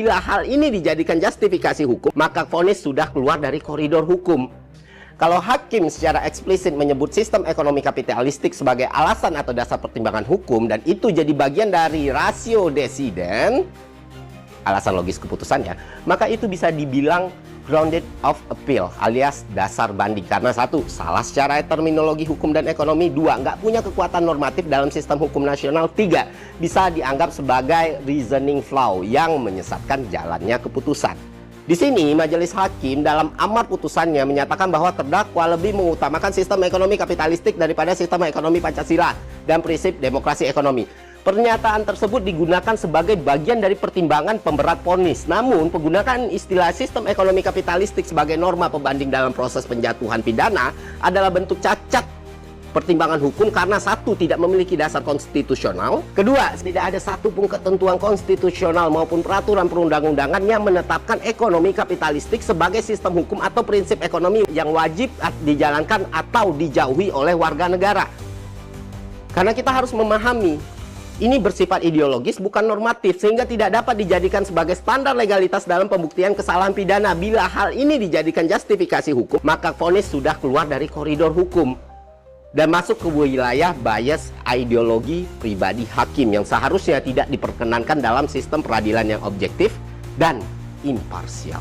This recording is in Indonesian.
Bila hal ini dijadikan justifikasi hukum, maka vonis sudah keluar dari koridor hukum. Kalau hakim secara eksplisit menyebut sistem ekonomi kapitalistik sebagai alasan atau dasar pertimbangan hukum, dan itu jadi bagian dari rasio desiden, alasan logis keputusannya, maka itu bisa dibilang grounded of appeal alias dasar banding. Karena satu, salah secara terminologi hukum dan ekonomi. Dua, nggak punya kekuatan normatif dalam sistem hukum nasional. Tiga, bisa dianggap sebagai reasoning flaw yang menyesatkan jalannya keputusan. Di sini majelis hakim dalam amar putusannya menyatakan bahwa terdakwa lebih mengutamakan sistem ekonomi kapitalistik daripada sistem ekonomi Pancasila dan prinsip demokrasi ekonomi. Pernyataan tersebut digunakan sebagai bagian dari pertimbangan pemberat vonis. Namun, penggunaan istilah sistem ekonomi kapitalistik sebagai norma pembanding dalam proses penjatuhan pidana adalah bentuk cacat pertimbangan hukum karena satu, tidak memiliki dasar konstitusional. Kedua, tidak ada satupun ketentuan konstitusional maupun peraturan perundang-undangan yang menetapkan ekonomi kapitalistik sebagai sistem hukum atau prinsip ekonomi yang wajib dijalankan atau dijauhi oleh warga negara. Karena kita harus memahami ini bersifat ideologis bukan normatif, sehingga tidak dapat dijadikan sebagai standar legalitas dalam pembuktian kesalahan pidana. Bila hal ini dijadikan justifikasi hukum, maka vonis sudah keluar dari koridor hukum dan masuk ke wilayah bias ideologi pribadi hakim yang seharusnya tidak diperkenankan dalam sistem peradilan yang objektif dan imparsial.